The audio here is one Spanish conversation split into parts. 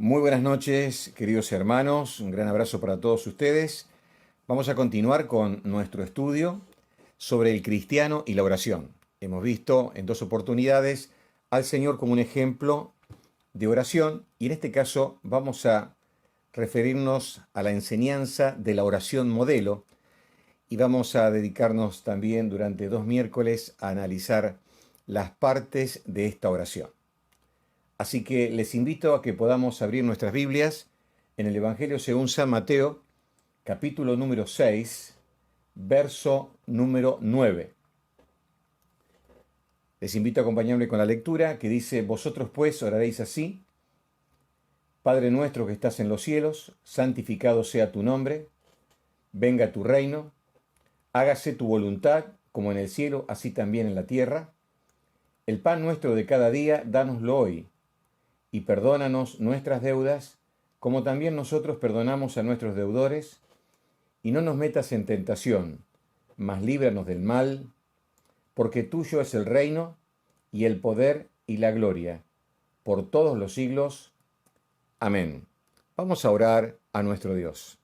Muy buenas noches, queridos hermanos. Un gran abrazo para todos ustedes. Vamos a continuar con nuestro estudio sobre el cristiano y la oración. Hemos visto en dos oportunidades al Señor como un ejemplo de oración y en este caso vamos a referirnos a la enseñanza de la oración modelo y vamos a dedicarnos también durante 2 miércoles a analizar las partes de esta oración. Así que les invito a que podamos abrir nuestras Biblias en el Evangelio según San Mateo, capítulo número 6, verso número 9. Les invito a acompañarme con la lectura que dice: Vosotros pues oraréis así: Padre nuestro que estás en los cielos, santificado sea tu nombre, venga tu reino, hágase tu voluntad como en el cielo, así también en la tierra. El pan nuestro de cada día, dánoslo hoy, y perdónanos nuestras deudas, como también nosotros perdonamos a nuestros deudores, y no nos metas en tentación, mas líbranos del mal, porque tuyo es el reino, y el poder, y la gloria, por todos los siglos. Amén. Vamos a orar a nuestro Dios.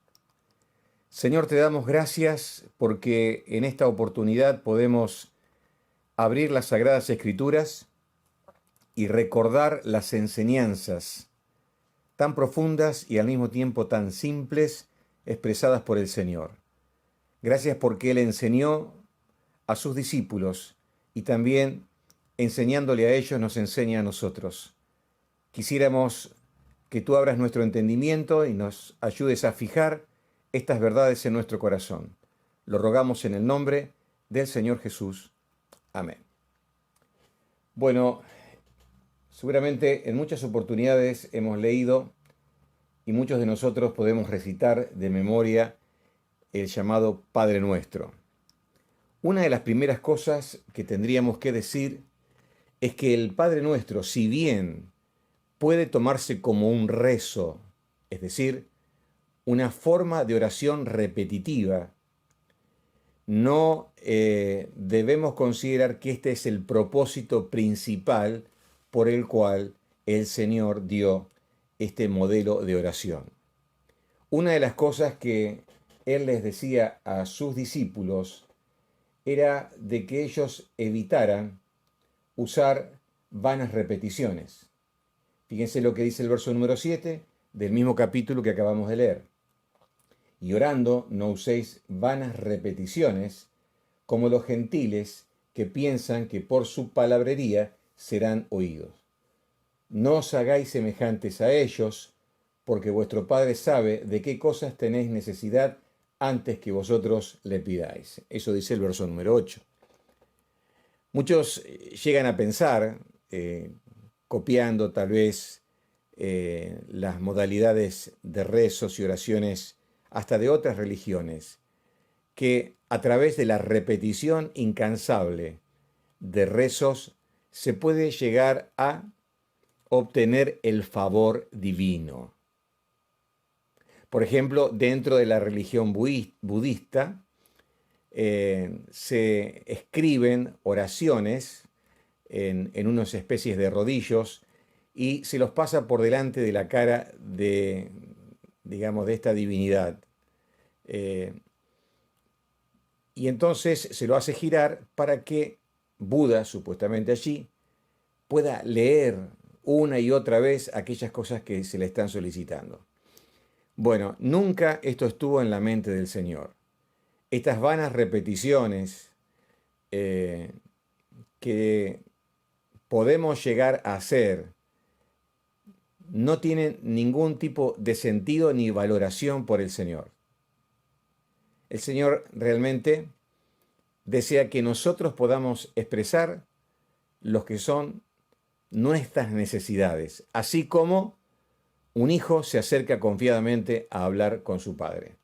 Señor, te damos gracias porque en esta oportunidad podemos abrir las Sagradas Escrituras y recordar las enseñanzas tan profundas y al mismo tiempo tan simples expresadas por el Señor. Gracias porque Él enseñó a sus discípulos y también enseñándole a ellos nos enseña a nosotros. Quisiéramos que tú abras nuestro entendimiento y nos ayudes a fijar estas verdades en nuestro corazón. Lo rogamos en el nombre del Señor Jesús. Amén. Bueno, seguramente en muchas oportunidades hemos leído y muchos de nosotros podemos recitar de memoria el llamado Padre Nuestro. Una de las primeras cosas que tendríamos que decir es que el Padre Nuestro, si bien puede tomarse como un rezo, es decir, una forma de oración repetitiva, no debemos considerar que este es el propósito principal por el cual el Señor dio este modelo de oración. Una de las cosas que Él les decía a sus discípulos era de que ellos evitaran usar vanas repeticiones. Fíjense lo que dice el verso número 7 del mismo capítulo que acabamos de leer. Y orando no uséis vanas repeticiones como los gentiles que piensan que por su palabrería serán oídos. No os hagáis semejantes a ellos, porque vuestro Padre sabe de qué cosas tenéis necesidad antes que vosotros le pidáis. Eso dice el verso número 8. Muchos llegan a pensar, copiando tal vez las modalidades de rezos y oraciones hasta de otras religiones, que a través de la repetición incansable de rezos se puede llegar a obtener el favor divino. Por ejemplo, dentro de la religión budista se escriben oraciones en unas especies de rodillos y se los pasa por delante de la cara de, digamos, de esta divinidad. Y entonces se lo hace girar para que Buda, supuestamente allí, pueda leer una y otra vez aquellas cosas que se le están solicitando. Bueno, nunca esto estuvo en la mente del Señor. Estas vanas repeticiones que podemos llegar a hacer no tienen ningún tipo de sentido ni valoración por el Señor. El Señor realmente desea que nosotros podamos expresar lo que son nuestras necesidades, así como un hijo se acerca confiadamente a hablar con su padre.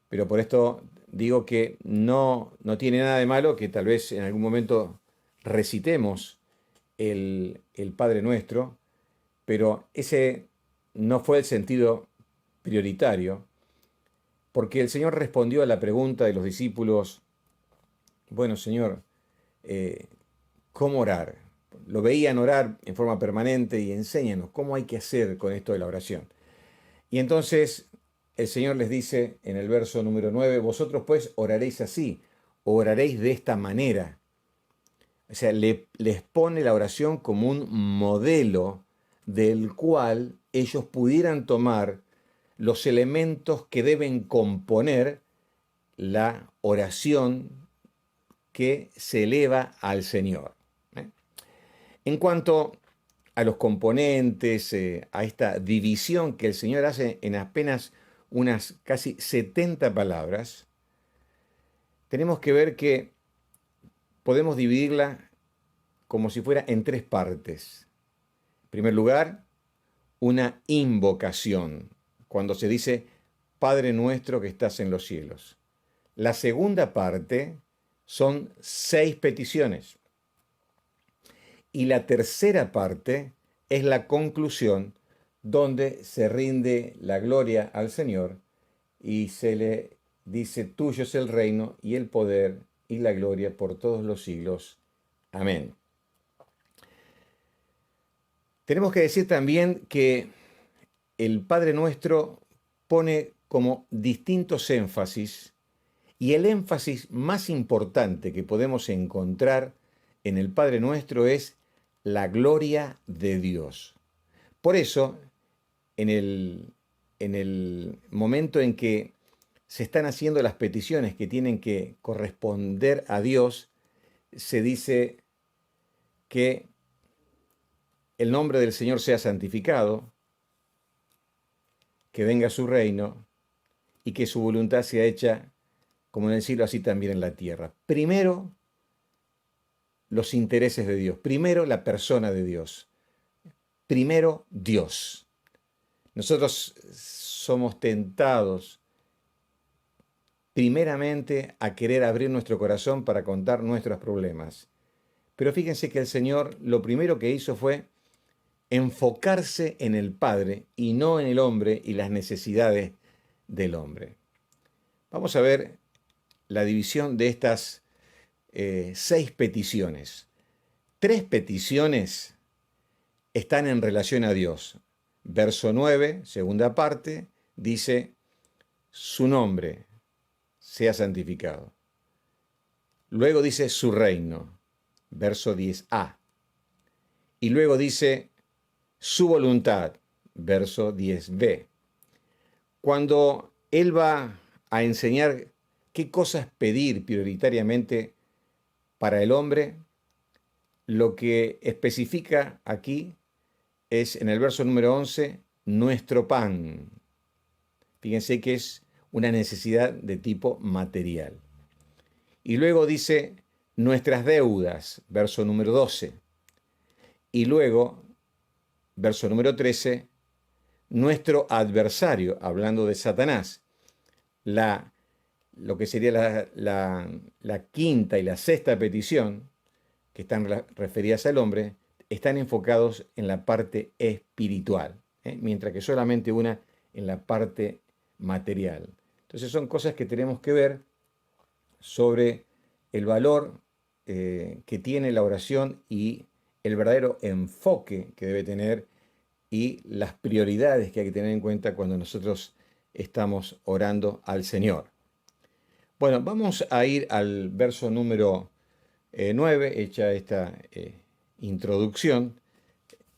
Pero por esto digo que no tiene nada de malo que tal vez en algún momento recitemos el Padre Nuestro, pero ese no fue el sentido prioritario, porque el Señor respondió a la pregunta de los discípulos: bueno, Señor, ¿cómo orar? lo veían orar en forma permanente y enséñanos cómo hay que hacer con esto de la oración. Y entonces el Señor les dice en el verso número 9, vosotros pues oraréis así, oraréis de esta manera. O sea, les pone la oración como un modelo del cual ellos pudieran tomar los elementos que deben componer la oración que se eleva al Señor. En cuanto a los componentes, a esta división que el Señor hace en apenas unas casi 70 palabras, tenemos que ver que podemos dividirla como si fuera en tres partes. En primer lugar, una invocación, cuando se dice, Padre nuestro que estás en los cielos. La segunda parte son 6 peticiones. Y la tercera parte es la conclusión, donde se rinde la gloria al Señor y se le dice, tuyo es el reino y el poder y la gloria por todos los siglos. Amén. Tenemos que decir también que el Padre Nuestro pone como distintos énfasis, y el énfasis más importante que podemos encontrar en el Padre Nuestro es la gloria de Dios. Por eso, en el momento en que se están haciendo las peticiones que tienen que corresponder a Dios, se dice que el nombre del Señor sea santificado, que venga su reino y que su voluntad sea hecha como en el cielo, así también en la tierra. Primero, los intereses de Dios. Primero, la persona de Dios. Primero, Dios. Nosotros somos tentados primeramente a querer abrir nuestro corazón para contar nuestros problemas. Pero fíjense que el Señor lo primero que hizo fue enfocarse en el Padre y no en el hombre y las necesidades del hombre. Vamos a ver la división de estas 6 peticiones. 3 peticiones están en relación a Dios. Verso 9, segunda parte, dice, su nombre sea santificado. Luego dice su reino, verso 10a. Y luego dice su voluntad, verso 10b. Cuando Él va a enseñar qué cosas pedir prioritariamente para el hombre, lo que especifica aquí es en el verso número 11, nuestro pan. Fíjense que es una necesidad de tipo material. Y luego dice nuestras deudas, verso número 12. Y luego, verso número 13, nuestro adversario, hablando de Satanás. Lo que sería la quinta y la sexta petición, que están referidas al hombre, están enfocados en la parte espiritual, mientras que solamente una en la parte material. Entonces son cosas que tenemos que ver sobre el valor que tiene la oración y el verdadero enfoque que debe tener y las prioridades que hay que tener en cuenta cuando nosotros estamos orando al Señor. Bueno, vamos a ir al verso número 9, hecha esta introducción,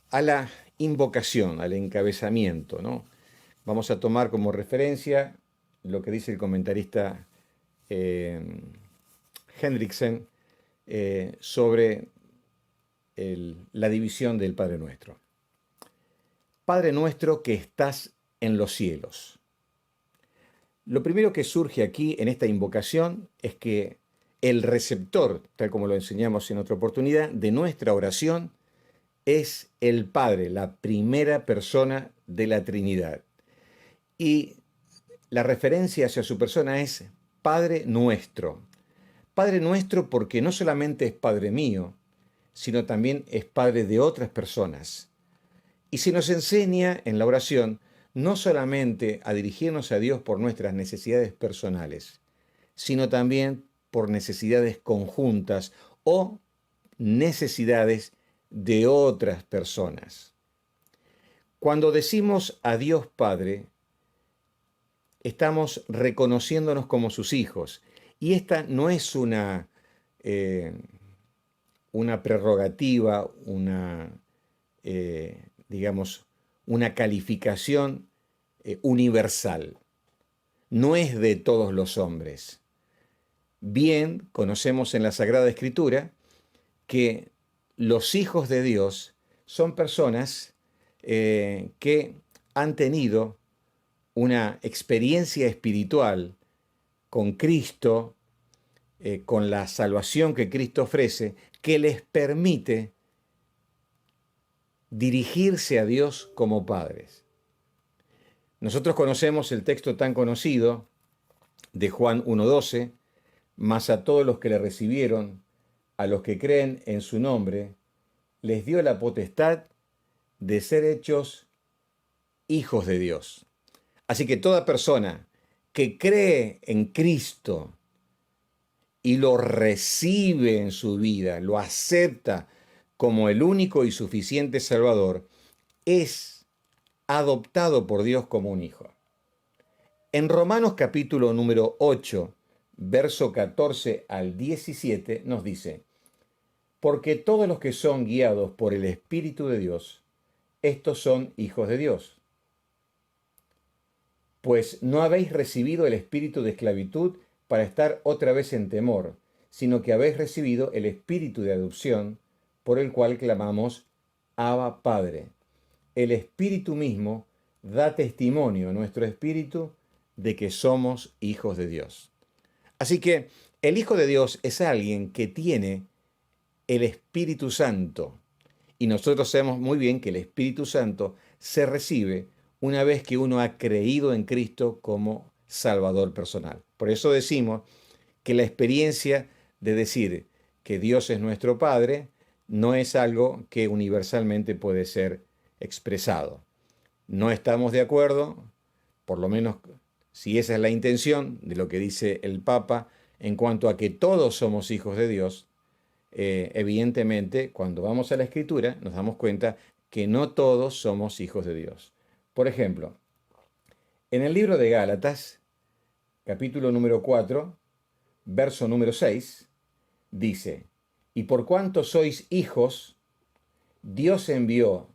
a la invocación, al encabezamiento, ¿no? Vamos a tomar como referencia lo que dice el comentarista Hendriksen sobre la división del Padre Nuestro. Padre nuestro que estás en los cielos. Lo primero que surge aquí en esta invocación es que el receptor, tal como lo enseñamos en otra oportunidad, de nuestra oración es el Padre, la primera persona de la Trinidad. Y la referencia hacia su persona es Padre nuestro. Padre nuestro porque no solamente es Padre mío, sino también es Padre de otras personas. Y se nos enseña en la oración no solamente a dirigirnos a Dios por nuestras necesidades personales, sino también por necesidades conjuntas o necesidades de otras personas. Cuando decimos a Dios Padre, estamos reconociéndonos como sus hijos. Y esta no es una prerrogativa, digamos, una calificación universal. No es de todos los hombres. Bien conocemos en la Sagrada Escritura que los hijos de Dios son personas que han tenido una experiencia espiritual con Cristo, con la salvación que Cristo ofrece, que les permite dirigirse a Dios como padres. Nosotros conocemos el texto tan conocido de Juan 1:12, mas a todos los que le recibieron, a los que creen en su nombre, les dio la potestad de ser hechos hijos de Dios. Así que toda persona que cree en Cristo y lo recibe en su vida, lo acepta como el único y suficiente Salvador, es adoptado por Dios como un hijo. En Romanos capítulo número 8, verso 14 al 17 nos dice: porque todos los que son guiados por el Espíritu de Dios, estos son hijos de Dios. Pues no habéis recibido el espíritu de esclavitud para estar otra vez en temor, sino que habéis recibido el espíritu de adopción, por el cual clamamos, Abba, Padre. El Espíritu mismo da testimonio a nuestro espíritu de que somos hijos de Dios. Así que el Hijo de Dios es alguien que tiene el Espíritu Santo. Y nosotros sabemos muy bien que el Espíritu Santo se recibe una vez que uno ha creído en Cristo como Salvador personal. Por eso decimos que la experiencia de decir que Dios es nuestro Padre no es algo que universalmente puede ser expresado. No estamos de acuerdo, por lo menos si esa es la intención de lo que dice el Papa, en cuanto a que todos somos hijos de Dios. Evidentemente, cuando vamos a la Escritura, nos damos cuenta que no todos somos hijos de Dios. Por ejemplo, en el libro de Gálatas, capítulo número 4, verso número 6, dice: y por cuanto sois hijos, Dios envió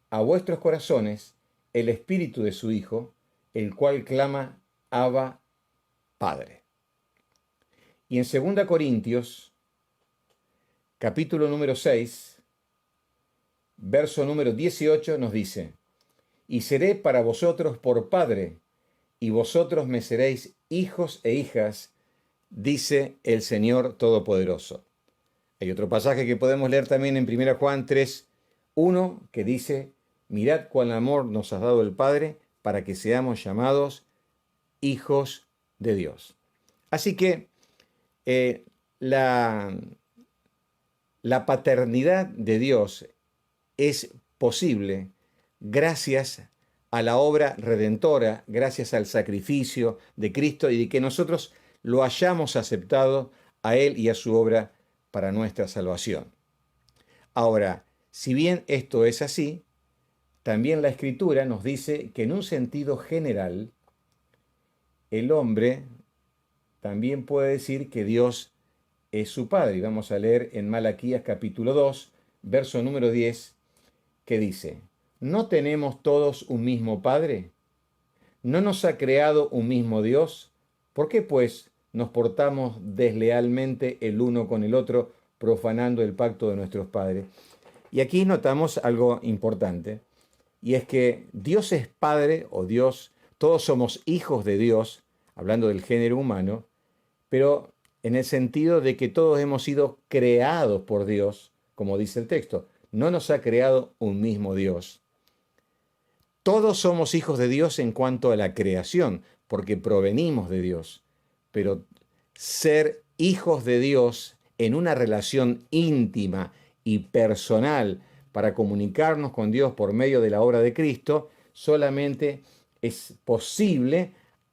a vuestros corazones el espíritu de su Hijo, el cual clama, Abba, Padre. Y en 2 Corintios, capítulo número 6, verso número 18 nos dice: y seré para vosotros por Padre, y vosotros me seréis hijos e hijas, dice el Señor Todopoderoso. Hay otro pasaje que podemos leer también en 1 Juan 3:1 que dice: mirad cuán amor nos ha dado el Padre para que seamos llamados hijos de Dios. Así que la paternidad de Dios es posible gracias a la obra redentora, gracias al sacrificio de Cristo y de que nosotros lo hayamos aceptado a Él y a su obra para nuestra salvación. Ahora, si bien esto es así, también la Escritura nos dice que en un sentido general, el hombre también puede decir que Dios es su Padre. Y vamos a leer en Malaquías capítulo 2, verso número 10, que dice: ¿no tenemos todos un mismo Padre? ¿No nos ha creado un mismo Dios? ¿Por qué, pues, nos portamos deslealmente el uno con el otro, profanando el pacto de nuestros padres? Y aquí notamos algo importante, y es que Dios es Padre, o Dios, todos somos hijos de Dios, hablando del género humano, pero en el sentido de que todos hemos sido creados por Dios, como dice el texto. No nos ha creado un mismo Dios. Todos somos hijos de Dios en cuanto a la creación, porque provenimos de Dios. Pero ser hijos de Dios en una relación íntima y personal para comunicarnos con Dios por medio de la obra de Cristo, solamente es posible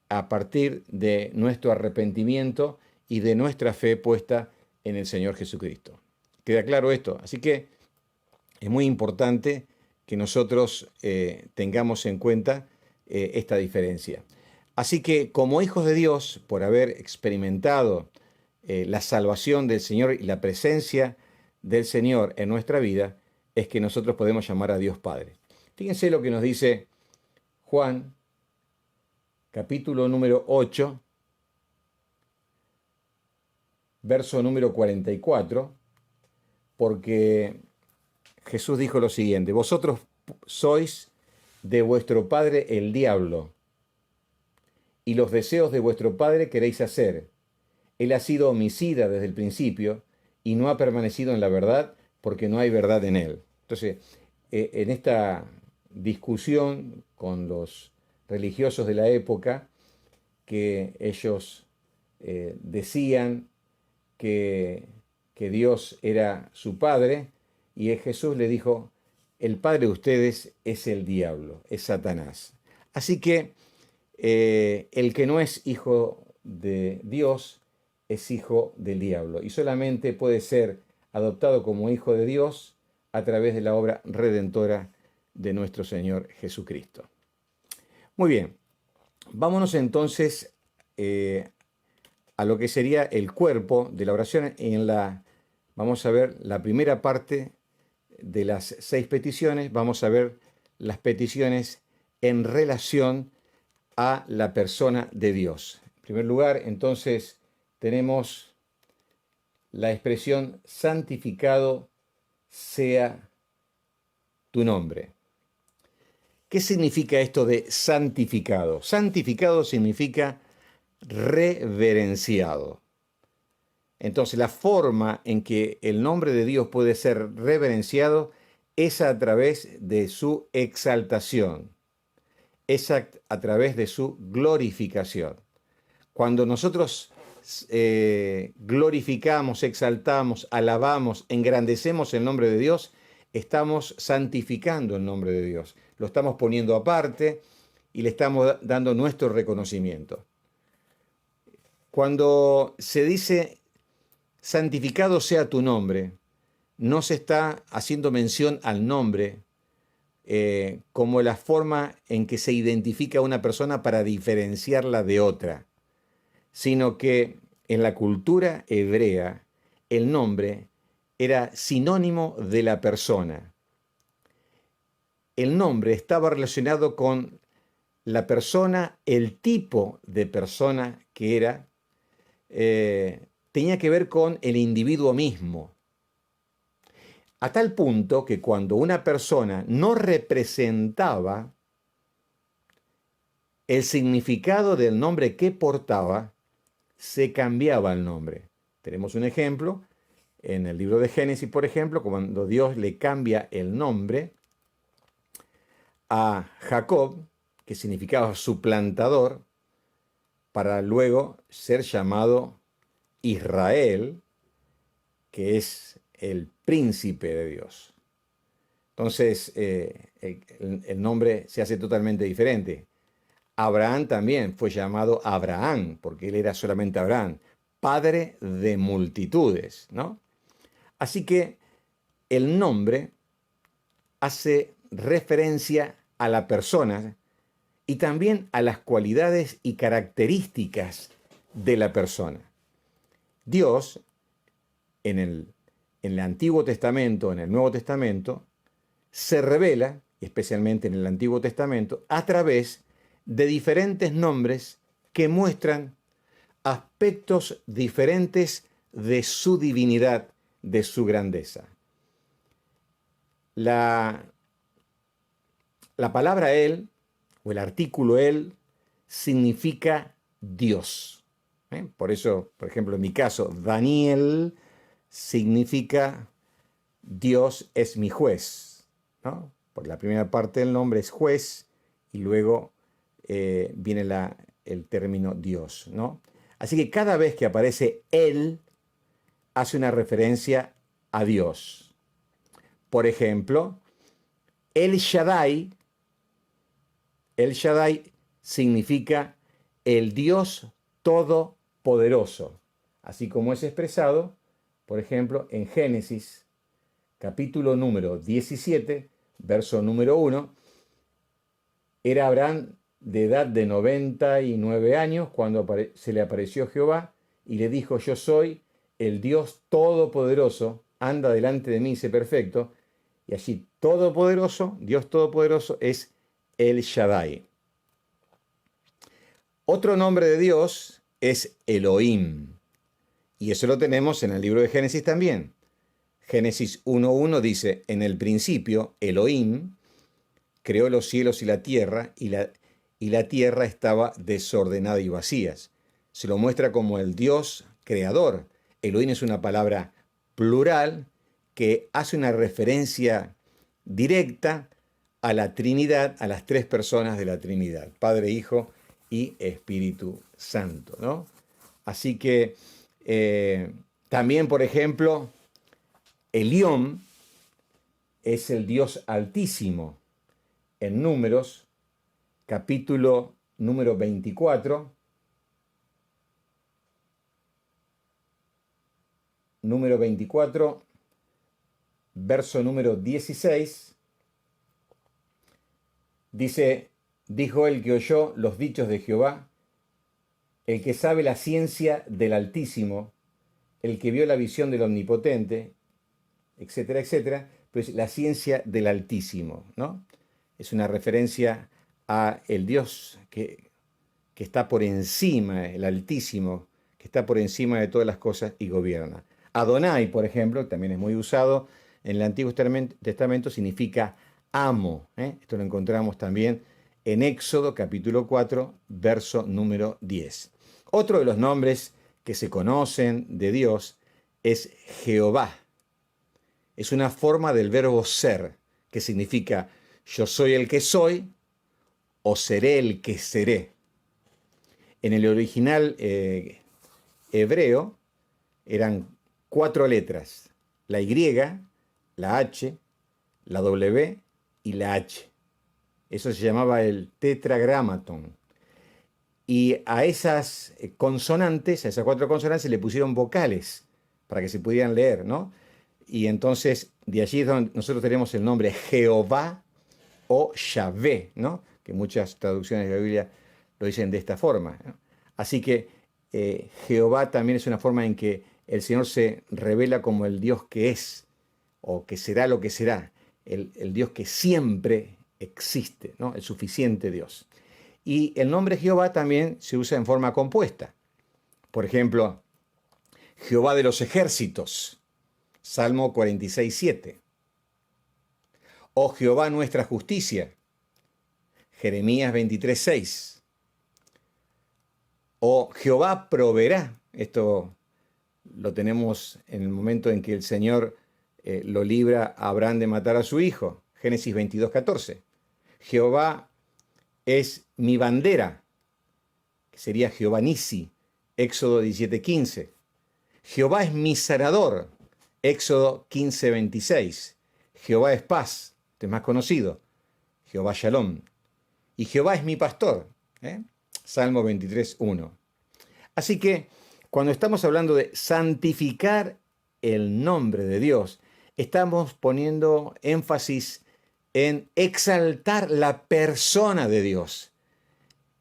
a partir de nuestro arrepentimiento y de nuestra fe puesta en el Señor Jesucristo. ¿Queda claro esto? Así que Es muy importante que nosotros tengamos en cuenta esta diferencia. Así que como hijos de Dios, por haber experimentado la salvación del Señor y la presencia del Señor en nuestra vida, es que nosotros podemos llamar a Dios Padre. Fíjense lo que nos dice Juan, capítulo número 8, verso número 44, porque Jesús dijo lo siguiente: vosotros sois de vuestro padre el diablo, y los deseos de vuestro padre queréis hacer. Él ha sido homicida desde el principio y no ha permanecido en la verdad porque no hay verdad en él. Entonces, en esta discusión con los religiosos de la época, que ellos decían que Dios era su padre, y Jesús le dijo: el padre de ustedes es el diablo, es Satanás. Así que el que no es hijo de Dios es hijo del diablo, y solamente puede ser adoptado como hijo de Dios a través de la obra redentora de nuestro Señor Jesucristo. Muy bien, vámonos entonces a lo que sería el cuerpo de la oración. Vamos a ver la primera parte de las 6 peticiones. Vamos a ver las peticiones en relación a la persona de Dios. En primer lugar, entonces, tenemos la expresión santificado sea tu nombre. ¿Qué significa esto de santificado? Santificado significa reverenciado. Entonces, la forma en que el nombre de Dios puede ser reverenciado es a través de su exaltación, es a través de su glorificación. Cuando nosotros glorificamos, exaltamos, alabamos, engrandecemos el nombre de Dios, estamos santificando el nombre de Dios. Lo estamos poniendo aparte y le estamos dando nuestro reconocimiento. Cuando se dice santificado sea tu nombre, no se está haciendo mención al nombre como la forma en que se identifica a una persona para diferenciarla de otra, sino que en la cultura hebrea el nombre era sinónimo de la persona. El nombre estaba relacionado con la persona, el tipo de persona que era, tenía que ver con el individuo mismo. A tal punto que cuando una persona no representaba el significado del nombre que portaba, se cambiaba el nombre. Tenemos un ejemplo en el libro de Génesis, por ejemplo, cuando Dios le cambia el nombre a Jacob, que significaba suplantador, para luego ser llamado Israel, que es el príncipe de Dios. Entonces, el nombre se hace totalmente diferente. Abraham también fue llamado Abraham, porque él era solamente Abraham, padre de multitudes, ¿no? Así que el nombre hace referencia a la persona y también a las cualidades y características de la persona. Dios, en el Antiguo Testamento, en el Nuevo Testamento, se revela, especialmente en el Antiguo Testamento, a través de diferentes nombres que muestran aspectos diferentes de su divinidad, de su grandeza. La palabra Él, o el artículo Él, significa Dios. Por eso, por ejemplo, en mi caso, Daniel significa Dios es mi juez, ¿no? Porque la primera parte del nombre es juez y luego viene el término Dios, ¿no? Así que cada vez que aparece Él, hace una referencia a Dios. Por ejemplo, El Shaddai significa el Dios Todopoderoso, así como es expresado, por ejemplo, en Génesis capítulo número 17, verso número 1, era Abraham de edad de 99 años cuando se le apareció Jehová y le dijo: yo soy el Dios Todopoderoso, anda delante de mí y sé perfecto. Y allí Todopoderoso, Dios Todopoderoso, es El Shaddai. Otro nombre de Dios es Elohim, y eso lo tenemos en el libro de Génesis también. Génesis 1.1 dice: en el principio Elohim creó los cielos y la tierra, y la tierra estaba desordenada y vacía. Se lo muestra como el Dios creador. Elohim es una palabra plural que hace una referencia directa a la Trinidad, a las tres personas de la Trinidad: Padre, Hijo y Espíritu Santo, ¿no? Así que también, por ejemplo, Elión es el Dios Altísimo. En Números, capítulo número 24, verso número 16, dice: dijo el que oyó los dichos de Jehová, el que sabe la ciencia del Altísimo, el que vio la visión del Omnipotente, etcétera, etcétera. Pues la ciencia del Altísimo, ¿no? Es una referencia a el Dios que está por encima, el Altísimo, que está por encima de todas las cosas y gobierna. Adonai, por ejemplo, también es muy usado en el Antiguo Testamento, significa amo. Esto lo encontramos también en Éxodo capítulo 4, verso número 10. Otro de los nombres que se conocen de Dios es Jehová. Es una forma del verbo ser, que significa yo soy el que soy o seré el que seré. En el original hebreo eran 4 letras: la Y, la H, la W y la H. Eso se llamaba el tetragramaton. Y a esas consonantes, a esas 4 consonantes, le pusieron vocales para que se pudieran leer, ¿no? Y entonces de allí es donde nosotros tenemos el nombre Jehová o Yahvé, ¿no? Que muchas traducciones de la Biblia lo dicen de esta forma, ¿no? Así que Jehová también es una forma en que el Señor se revela como el Dios que es, o que será lo que será, el Dios que siempre existe, ¿no? El suficiente Dios. Y el nombre Jehová también se usa en forma compuesta. Por ejemplo, Jehová de los ejércitos, Salmo 46:7. O Jehová nuestra justicia, Jeremías 23:6. O Jehová proveerá. Esto lo tenemos en el momento en que el Señor lo libra a Abraham de matar a su hijo, Génesis 22:14. Jehová es mi bandera, que sería Jehová Nisi, Éxodo 17:15. Jehová es mi sanador, Éxodo 15:26. Jehová es paz, este es más conocido, Jehová Shalom. Y Jehová es mi pastor, Salmo 23:1. Así que cuando estamos hablando de santificar el nombre de Dios, estamos poniendo énfasis en exaltar la persona de Dios.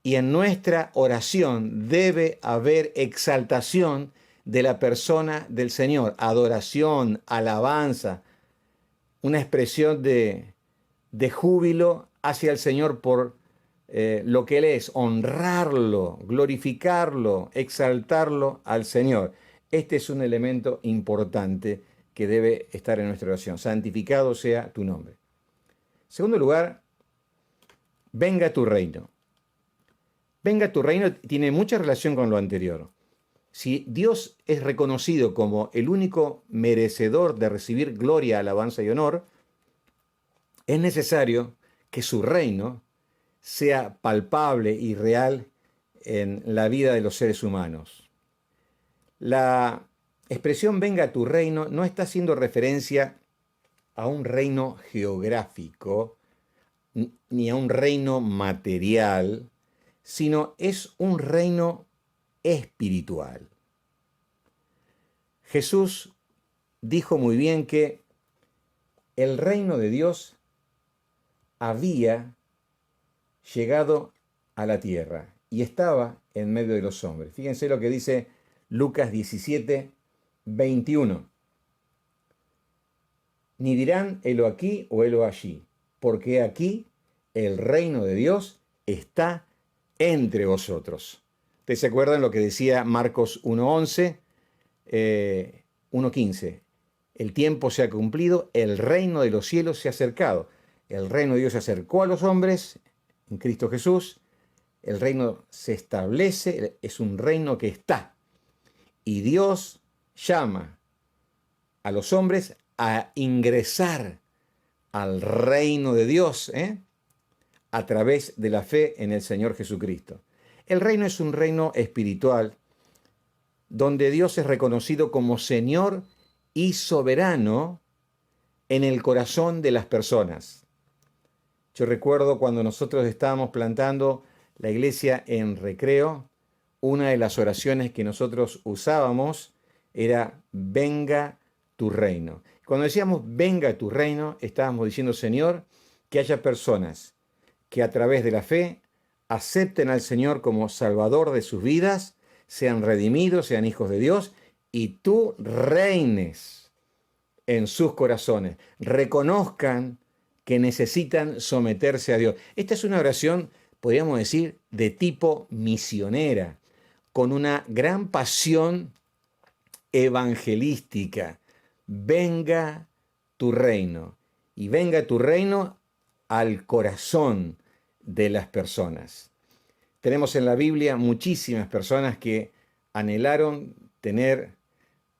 Y en nuestra oración debe haber exaltación de la persona del Señor, adoración, alabanza, una expresión de júbilo hacia el Señor por lo que Él es, honrarlo, glorificarlo, exaltarlo al Señor. Este es un elemento importante que debe estar en nuestra oración. Santificado sea tu nombre. Segundo lugar, venga tu reino. Venga tu reino tiene mucha relación con lo anterior. Si Dios es reconocido como el único merecedor de recibir gloria, alabanza y honor, es necesario que su reino sea palpable y real en la vida de los seres humanos. La expresión venga tu reino no está haciendo referencia a un reino geográfico ni a un reino material, sino es un reino espiritual. Jesús dijo muy bien que el reino de Dios había llegado a la tierra y estaba en medio de los hombres. Fíjense lo que dice Lucas 17, 21. Ni dirán helo aquí o helo allí, porque aquí el reino de Dios está entre vosotros. ¿Ustedes se acuerdan lo que decía Marcos 1:11, 1:15? El tiempo se ha cumplido, el reino de los cielos se ha acercado. El reino de Dios se acercó a los hombres en Cristo Jesús. El reino se establece, es un reino que está. Y Dios llama a los hombres a ingresar al reino de Dios, a través de la fe en el Señor Jesucristo. El reino es un reino espiritual donde Dios es reconocido como Señor y soberano en el corazón de las personas. Yo recuerdo cuando nosotros estábamos plantando la iglesia en Recreo, una de las oraciones que nosotros usábamos era venga tu reino. Cuando decíamos venga tu reino, estábamos diciendo, Señor, que haya personas que a través de la fe acepten al Señor como Salvador de sus vidas, sean redimidos, sean hijos de Dios, y tú reines en sus corazones, reconozcan que necesitan someterse a Dios. Esta es una oración, podríamos decir, de tipo misionera, con una gran pasión evangelística. Venga tu reino, y venga tu reino al corazón de las personas. Tenemos en la Biblia muchísimas personas que anhelaron tener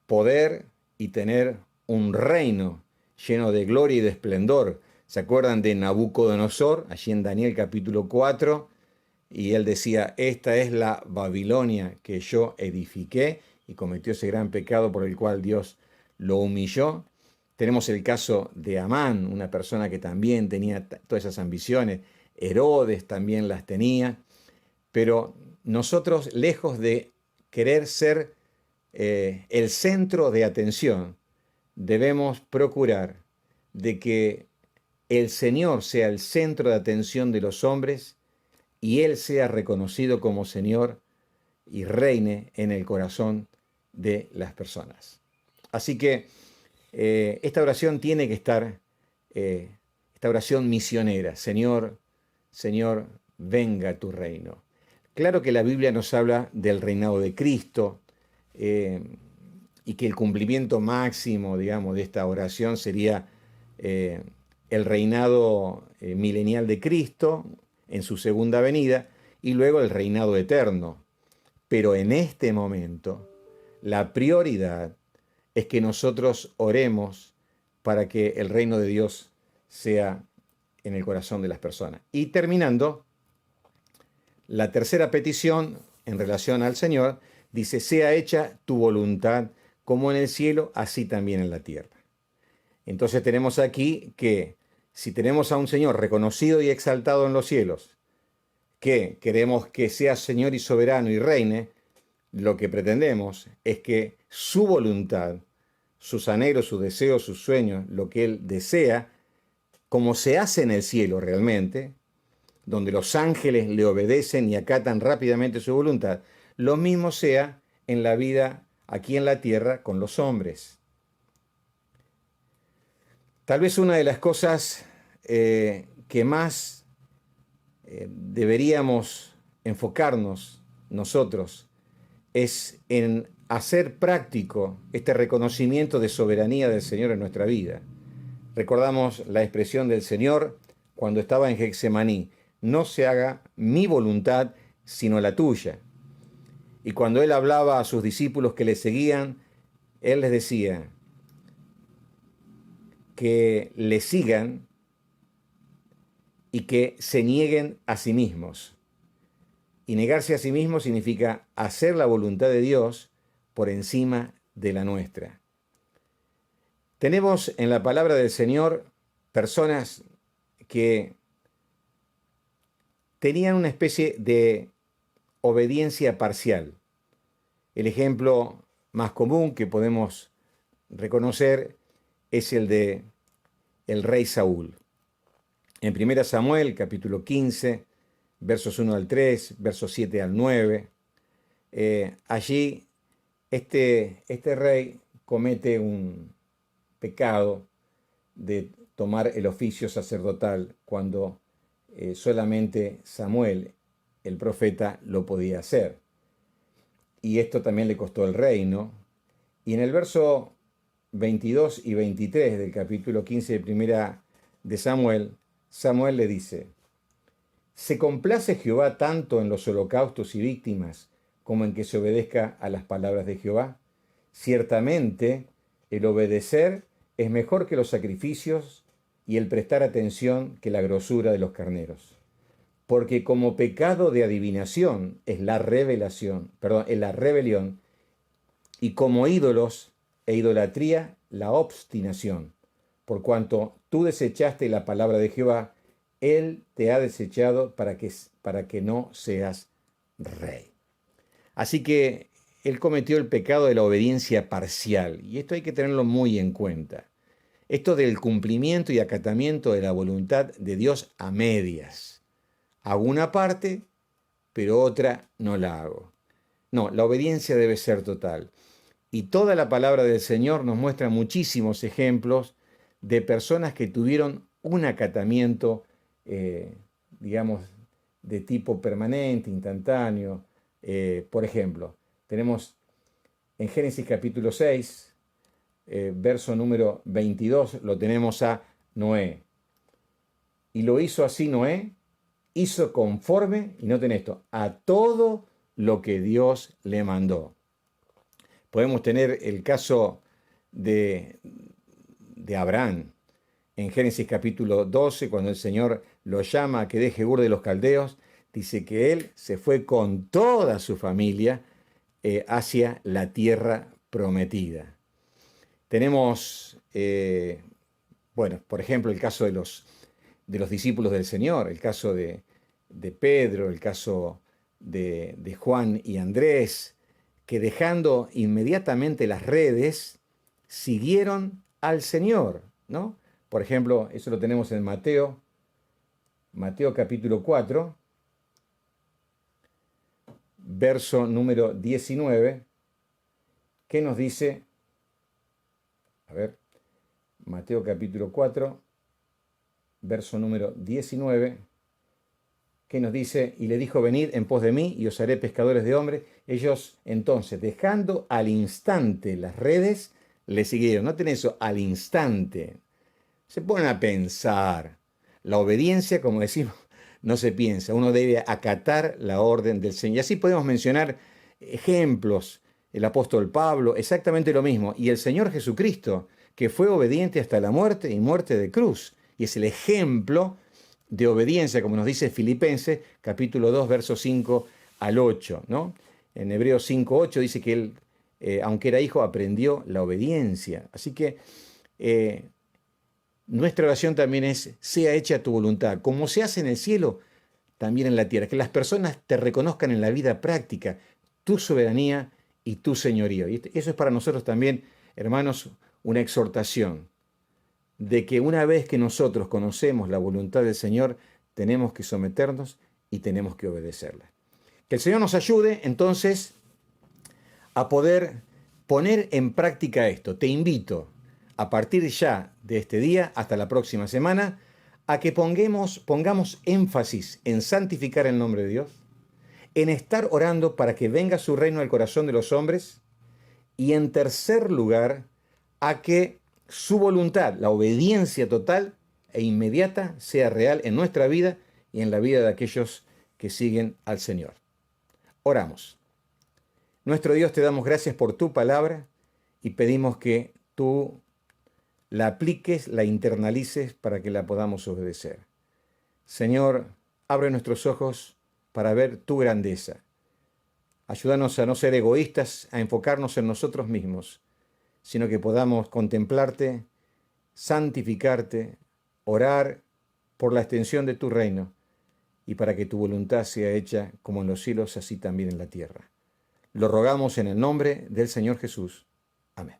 poder y tener un reino lleno de gloria y de esplendor. ¿Se acuerdan de Nabucodonosor, allí en Daniel capítulo 4? Y él decía, esta es la Babilonia que yo edifiqué, y cometió ese gran pecado por el cual Dios lo humilló. Tenemos el caso de Amán, una persona que también tenía todas esas ambiciones. Herodes también las tenía. Pero nosotros, lejos de querer ser el centro de atención, debemos procurar de que el Señor sea el centro de atención de los hombres y Él sea reconocido como Señor y reine en el corazón de las personas. Así que esta oración tiene que estar, esta oración misionera, Señor, Señor, venga tu reino. Claro que la Biblia nos habla del reinado de Cristo, y que el cumplimiento máximo, digamos, de esta oración sería el reinado milenial de Cristo en su segunda venida y luego el reinado eterno. Pero en este momento, la prioridad es que nosotros oremos para que el reino de Dios sea en el corazón de las personas. Y terminando, la tercera petición en relación al Señor dice, sea hecha tu voluntad como en el cielo, así también en la tierra. Entonces tenemos aquí que si tenemos a un Señor reconocido y exaltado en los cielos, que queremos que sea Señor y soberano y reine, lo que pretendemos es que su voluntad, sus anhelos, sus deseos, sus sueños, lo que Él desea, como se hace en el cielo realmente, donde los ángeles le obedecen y acatan rápidamente su voluntad, lo mismo sea en la vida aquí en la tierra con los hombres. Tal vez una de las cosas que más deberíamos enfocarnos nosotros es en hacer práctico este reconocimiento de soberanía del Señor en nuestra vida. Recordamos la expresión del Señor cuando estaba en Getsemaní, no se haga mi voluntad sino la tuya. Y cuando Él hablaba a sus discípulos que le seguían, Él les decía que le sigan y que se nieguen a sí mismos. Y negarse a sí mismo significa hacer la voluntad de Dios por encima de la nuestra. Tenemos en la palabra del Señor personas que tenían una especie de obediencia parcial. El ejemplo más común que podemos reconocer es el de el rey Saúl. En 1 Samuel, capítulo 15, versos 1 al 3, versos 7 al 9, allí este rey comete un pecado de tomar el oficio sacerdotal cuando solamente Samuel, el profeta, lo podía hacer. Y esto también le costó el reino. Y en el verso 22 y 23 del capítulo 15 de primera de Samuel, Samuel le dice: ¿se complace Jehová tanto en los holocaustos y víctimas como en que se obedezca a las palabras de Jehová? Ciertamente, el obedecer es mejor que los sacrificios y el prestar atención que la grosura de los carneros. Porque como pecado de adivinación es la rebelión, y como ídolos e idolatría la obstinación. Por cuanto tú desechaste la palabra de Jehová, Él te ha desechado para que no seas rey. Así que Él cometió el pecado de la obediencia parcial, y esto hay que tenerlo muy en cuenta. Esto del cumplimiento y acatamiento de la voluntad de Dios a medias. Hago una parte, pero otra no la hago. No, la obediencia debe ser total. Y toda la palabra del Señor nos muestra muchísimos ejemplos de personas que tuvieron un acatamiento, digamos, de tipo permanente, instantáneo. Por ejemplo, tenemos en Génesis capítulo 6, verso número 22, lo tenemos a Noé. Y lo hizo así Noé, hizo conforme, y noten esto, a todo lo que Dios le mandó. Podemos tener el caso de Abraham en Génesis capítulo 12, cuando el Señor lo llama a que deje Ur de los Caldeos, dice que él se fue con toda su familia hacia la tierra prometida. Tenemos, por ejemplo, el caso de los discípulos del Señor, el caso de Pedro, el caso de Juan y Andrés, que dejando inmediatamente las redes, siguieron al Señor, ¿no? Por ejemplo, eso lo tenemos en Mateo capítulo 4, verso número 19, que nos dice, Mateo capítulo 4, verso número 19, que nos dice: y le dijo, venid en pos de mí y os haré pescadores de hombres. Ellos entonces, dejando al instante las redes, le siguieron. Noten eso, al instante. Se ponen a pensar. La obediencia, como decimos, no se piensa. Uno debe acatar la orden del Señor. Y así podemos mencionar ejemplos. El apóstol Pablo, exactamente lo mismo. Y el Señor Jesucristo, que fue obediente hasta la muerte y muerte de cruz. Y es el ejemplo de obediencia, como nos dice Filipenses, capítulo 2, versos 5 al 8, ¿no? En Hebreos 5, 8 dice que él, aunque era hijo, aprendió la obediencia. Así que nuestra oración también es: sea hecha tu voluntad, como se hace en el cielo, también en la tierra. Que las personas te reconozcan en la vida práctica tu soberanía y tu señorío. Y eso es para nosotros también, hermanos, una exhortación de que una vez que nosotros conocemos la voluntad del Señor, tenemos que someternos y tenemos que obedecerla. Que el Señor nos ayude entonces a poder poner en práctica esto. Te invito a partir ya de este día hasta la próxima semana a que pongamos énfasis en santificar el nombre de Dios, en estar orando para que venga su reino al corazón de los hombres, y en tercer lugar, a que su voluntad, la obediencia total e inmediata, sea real en nuestra vida y en la vida de aquellos que siguen al Señor. Oramos. Nuestro Dios, te damos gracias por tu palabra y pedimos que tú la apliques, la internalices para que la podamos obedecer. Señor, abre nuestros ojos para ver tu grandeza. Ayúdanos a no ser egoístas, a enfocarnos en nosotros mismos, sino que podamos contemplarte, santificarte, orar por la extensión de tu reino y para que tu voluntad sea hecha como en los cielos, así también en la tierra. Lo rogamos en el nombre del Señor Jesús. Amén.